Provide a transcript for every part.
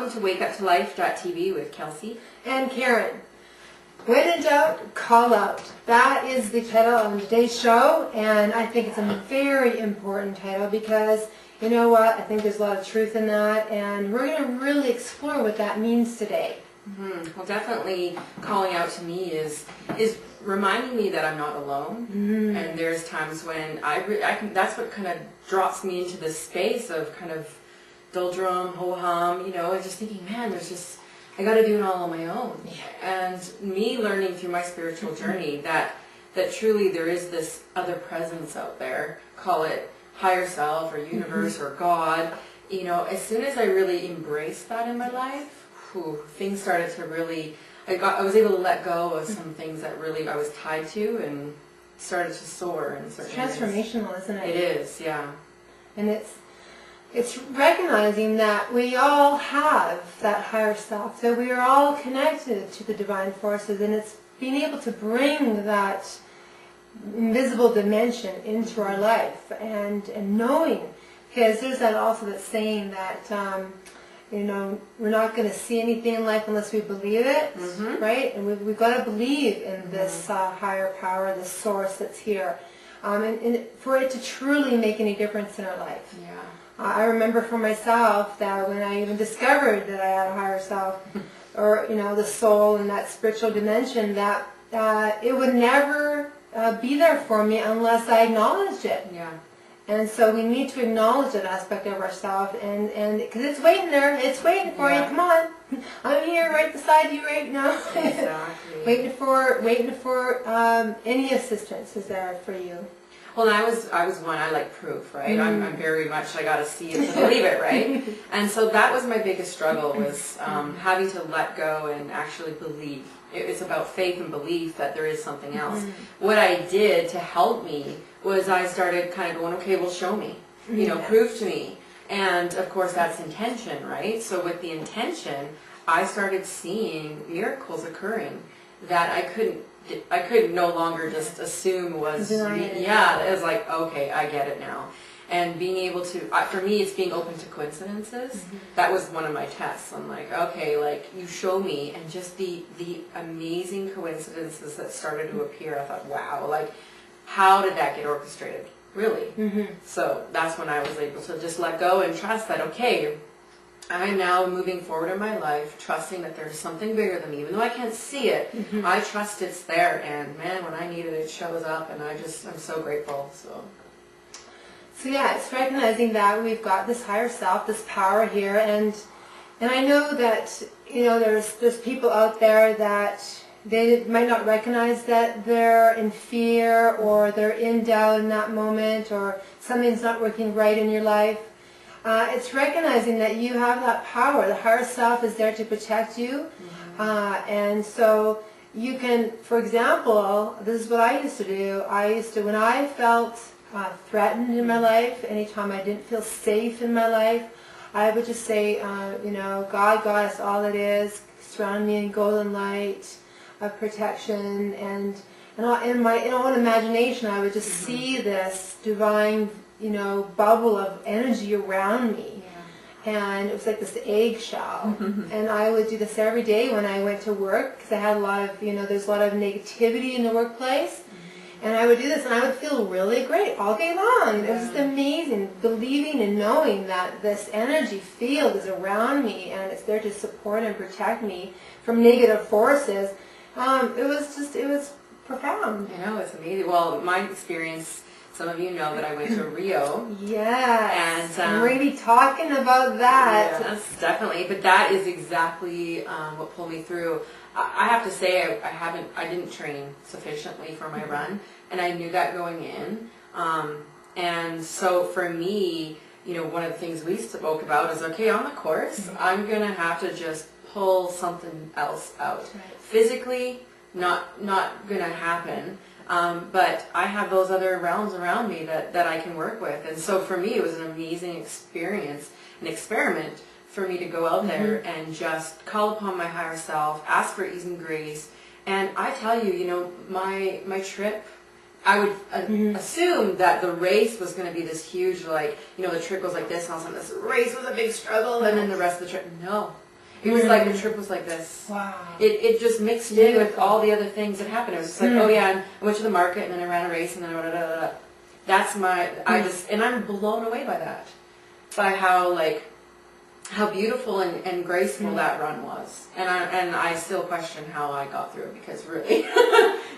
welcome to WakeUpToLife.tv with Kelsey and Karen. When in doubt, call out. That is the title of today's show, and I think it's a very important title because, you know what, I think there's a lot of truth in that, and we're going to really explore what that means today. Mm-hmm. Well, definitely calling out to me is reminding me that I'm not alone, and there's times when that's what kind of drops me into this space of kind of doldrum, ho-hum, you know, and just thinking, man, I got to do it all on my own. Yeah. And me learning through my spiritual journey that truly there is this other presence out there, call it higher self or universe or God. You know, as soon as I really embraced that in my life, things started to really, I was able to let go of some things that really I was tied to and started to soar. In certain it's transformational, isn't it? It is, yeah. And it's recognizing that we all have that higher self, that we are all connected to the divine forces, and it's being able to bring that invisible dimension into our life and knowing, because there's that saying that you know, we're not going to see anything in life unless we believe it, right? And we've got to believe in this higher power, this source that's here, and for it to truly make any difference in our life. Yeah. I remember for myself that when I even discovered that I had a higher self, or, you know, the soul and that spiritual dimension, that it would never be there for me unless I acknowledged it. Yeah. And so we need to acknowledge that aspect of ourselves, and because it's waiting there, it's waiting for you. Come on, I'm here, right beside you right now. Exactly. waiting for any assistance is there for you. Well, and I was one, I like proof, right? I'm very much, I got to see it to believe it, right? And so that was my biggest struggle, was having to let go and actually believe. It's about faith and belief that there is something else. What I did to help me was I started kind of going, okay, well, show me, you know, prove to me. And of course that's intention, right? So with the intention, I started seeing miracles occurring that I could no longer just assume was, it was like, okay, I get it now. And being able to, for me, it's being open to coincidences. That was one of my tests. I'm like, okay, like, you show me, and just the amazing coincidences that started to appear, I thought, wow, like, how did that get orchestrated? Really? So that's when I was able to just let go and trust that, okay, I'm now moving forward in my life, trusting that there's something bigger than me. Even though I can't see it, I trust it's there, and man, when I need it, it shows up, and I'm so grateful. So yeah, it's recognizing that we've got this higher self, this power here, and I know that, you know, there's people out there that they might not recognize that they're in fear or they're in doubt in that moment, or something's not working right in your life. It's recognizing that you have that power. The higher self is there to protect you, and so you can, for example, this is what I used to do. When I felt threatened in my life, anytime I didn't feel safe in my life, I would just say, you know, God, Goddess, all it is, surround me in golden light of protection, and in my own imagination, I would just see this divine, you know, bubble of energy around me. And it was like this eggshell. And I would do this every day when I went to work, because I had a lot of, you know, there's a lot of negativity in the workplace. And I would do this, and I would feel really great all day long. It was just amazing, believing and knowing that this energy field is around me, and it's there to support and protect me from negative forces. It was profound. I know, it's amazing. Well, my experience, some of you know that I went to Rio. Yes, and we're going to be talking about that. Yes, definitely. But that is exactly what pulled me through. I have to say, I didn't train sufficiently for my run, and I knew that going in. And so for me, you know, one of the things we spoke about is, okay, on the course, I'm going to have to just pull something else out. Physically, not going to happen. But I have those other realms around me that I can work with. And so for me, it was an amazing experience, an experiment for me to go out there and just call upon my higher self, ask for ease and grace. And I tell you, you know, my trip, I would assume that the race was going to be this huge, like, you know, the trip goes like this, and all of a sudden this race was a big struggle, and then the rest of the trip, no. It was like the trip was like this. Wow. It just mixed in with all the other things that happened. It was just like, oh yeah, I went to the market and then I ran a race and then that's my, and I'm blown away by that. By how beautiful and graceful that run was. And I still question how I got through it because really,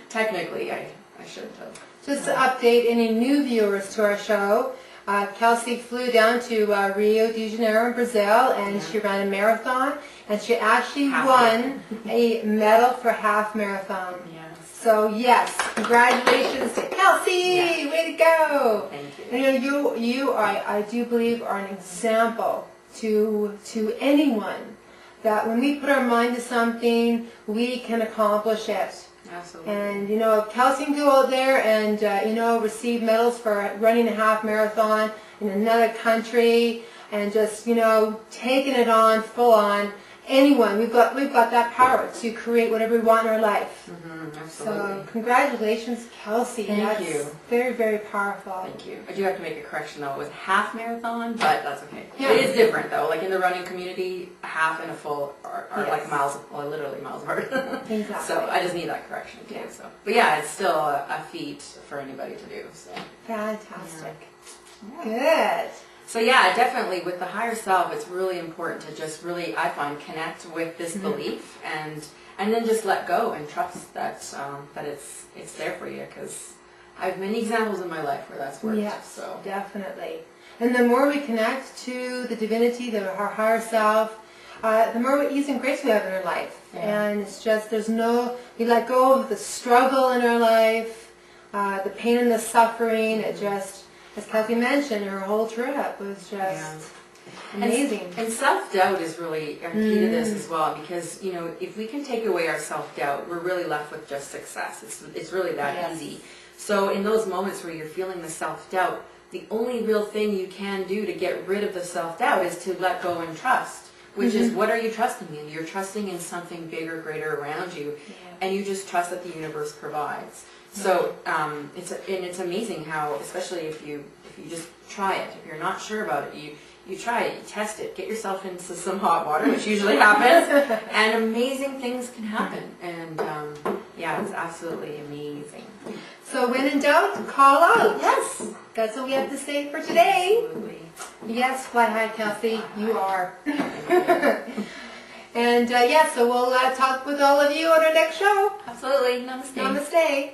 technically I shouldn't have. Just to update any new viewers to our show, Kelsey flew down to Rio de Janeiro in Brazil and she ran a marathon and she actually won a medal for half marathon. Yes. So yes, congratulations to Kelsey! Yes. Way to go! Thank you. And, you are, I do believe, are an example to anyone that when we put our mind to something, we can accomplish it. Absolutely. And if Kelsey can go out there and receive medals for running a half marathon in another country and just taking it on full on, anyone, we've got that power to create whatever we want in our life. Absolutely. So congratulations, Kelsey. Thank you. Very, very powerful. Thank you. I do have to make a correction though. It was half marathon, but that's okay. Yeah. It is different though. Like in the running community, a half and a full are like miles, literally miles apart. Exactly. So I just need that correction too. Yeah. So, but yeah, it's still a feat for anybody to do. So. Fantastic. Yeah. Good. So yeah, definitely with the higher self, it's really important to just really, I find, connect with this belief and then just let go and trust that that it's there for you. Because I have many examples in my life where that's worked. Yes, so definitely. And the more we connect to the divinity, our higher self, the more ease and grace we have in our life. Yeah. And it's just, we let go of the struggle in our life, the pain and the suffering. It just, as Kelsey mentioned, her whole trip was just amazing. And self-doubt is really a key to this as well, because if we can take away our self-doubt, we're really left with just success. It's really that easy. So in those moments where you're feeling the self-doubt, the only real thing you can do to get rid of the self-doubt is to let go and trust, which is, what are you trusting in? You're trusting in something bigger, greater around you, and you just trust that the universe provides. So it's amazing how, especially if you just try it, if you're not sure about it, you try it, you test it, get yourself into some hot water, which usually happens, and amazing things can happen. And it's absolutely amazing. So when in doubt, call out. Yes. That's what we have to say for today. Absolutely. Yes, fly high, Kelsey. You are. And so we'll talk with all of you on our next show. Absolutely. Namaste. Namaste.